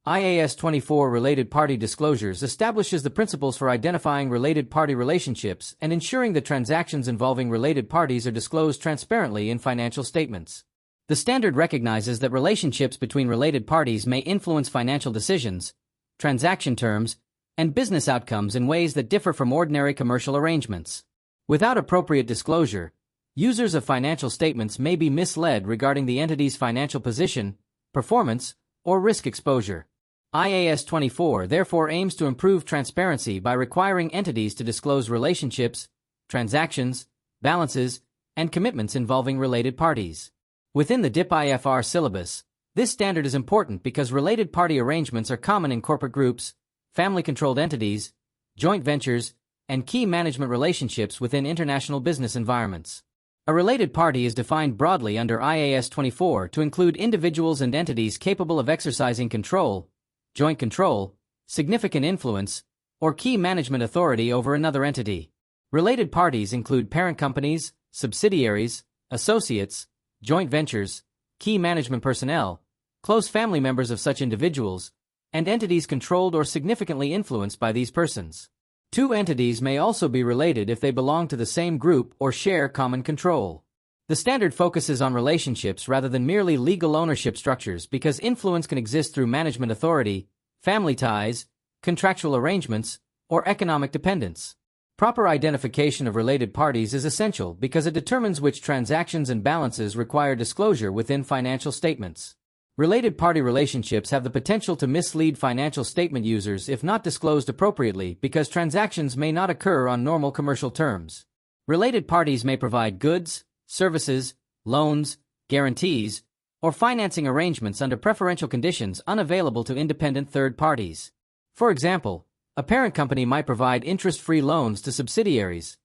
IAS 24 Related Party Disclosures establishes the principles for identifying related party relationships and ensuring that transactions involving related parties are disclosed transparently in financial statements. The standard recognizes that relationships between related parties may influence financial decisions, transaction terms, and business outcomes in ways that differ from ordinary commercial arrangements. Without appropriate disclosure, users of financial statements may be misled regarding the entity's financial position, performance, or risk exposure. IAS 24 therefore aims to improve transparency by requiring entities to disclose relationships, transactions, balances, and commitments involving related parties. Within the DipFRS syllabus, this standard is important because related party arrangements are common in corporate groups, family-controlled entities, joint ventures, and key management relationships within international business environments. A related party is defined broadly under IAS 24 to include individuals and entities capable of exercising control, joint control, significant influence, or key management authority over another entity. Related parties include parent companies, subsidiaries, associates, joint ventures, key management personnel, close family members of such individuals, and entities controlled or significantly influenced by these persons. Two entities may also be related if they belong to the same group or share common control. The standard focuses on relationships rather than merely legal ownership structures because influence can exist through management authority, family ties, contractual arrangements, or economic dependence. Proper identification of related parties is essential because it determines which transactions and balances require disclosure within financial statements. Related party relationships have the potential to mislead financial statement users if not disclosed appropriately because transactions may not occur on normal commercial terms. Related parties may provide goods, services, loans, guarantees, or financing arrangements under preferential conditions unavailable to independent third parties. For example, a parent company might provide interest-free loans to subsidiaries,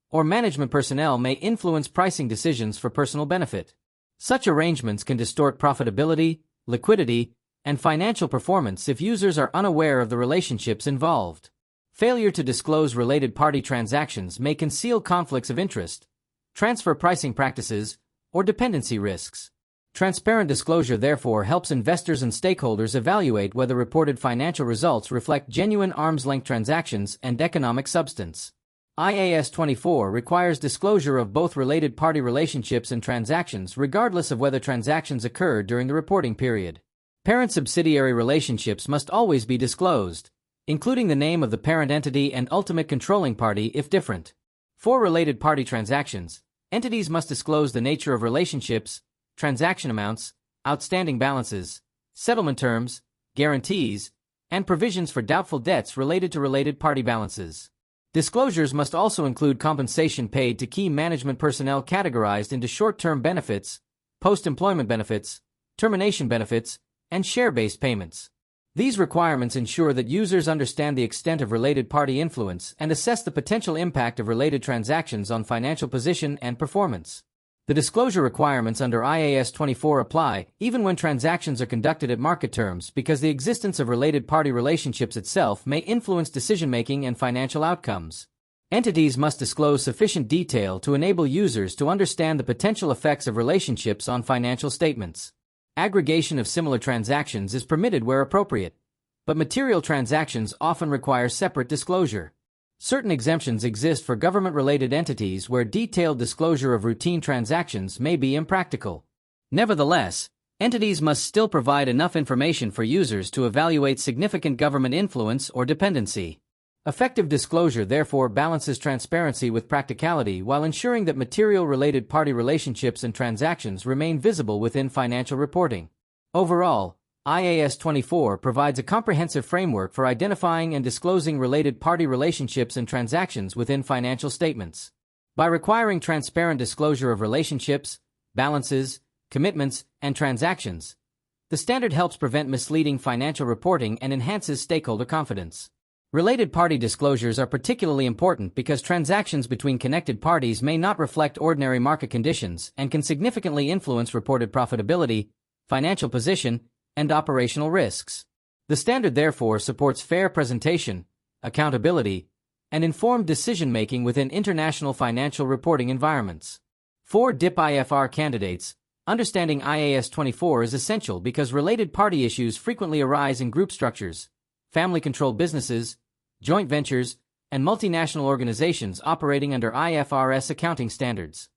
or management personnel may influence pricing decisions for personal benefit. Such arrangements can distort profitability, liquidity, and financial performance if users are unaware of the relationships involved. Failure to disclose related party transactions may conceal conflicts of interest, transfer pricing practices, or dependency risks. Transparent disclosure therefore helps investors and stakeholders evaluate whether reported financial results reflect genuine arm's-length transactions and economic substance. IAS 24 requires disclosure of both related party relationships and transactions regardless of whether transactions occur during the reporting period. Parent-subsidiary relationships must always be disclosed, including the name of the parent entity and ultimate controlling party if different. For related party transactions, entities must disclose the nature of relationships, transaction amounts, outstanding balances, settlement terms, guarantees, and provisions for doubtful debts related to related party balances. Disclosures must also include compensation paid to key management personnel categorized into short-term benefits, post-employment benefits, termination benefits, and share-based payments. These requirements ensure that users understand the extent of related party influence and assess the potential impact of related transactions on financial position and performance. The disclosure requirements under IAS 24 apply even when transactions are conducted at market terms because the existence of related party relationships itself may influence decision-making and financial outcomes. Entities must disclose sufficient detail to enable users to understand the potential effects of relationships on financial statements. Aggregation of similar transactions is permitted where appropriate, but material transactions often require separate disclosure. Certain exemptions exist for government-related entities where detailed disclosure of routine transactions may be impractical. Nevertheless, entities must still provide enough information for users to evaluate significant government influence or dependency. Effective disclosure therefore balances transparency with practicality while ensuring that material related party relationships and transactions remain visible within financial reporting. Overall, IAS 24 provides a comprehensive framework for identifying and disclosing related party relationships and transactions within financial statements. By requiring transparent disclosure of relationships, balances, commitments, and transactions, the standard helps prevent misleading financial reporting and enhances stakeholder confidence. Related party disclosures are particularly important because transactions between connected parties may not reflect ordinary market conditions and can significantly influence reported profitability, financial position, and operational risks. The standard therefore supports fair presentation, accountability, and informed decision-making within international financial reporting environments. For DipFRS candidates, Understanding IAS 24 is essential because related party issues frequently arise in group structures, family-controlled businesses, joint ventures, and multinational organizations operating under IFRS accounting standards.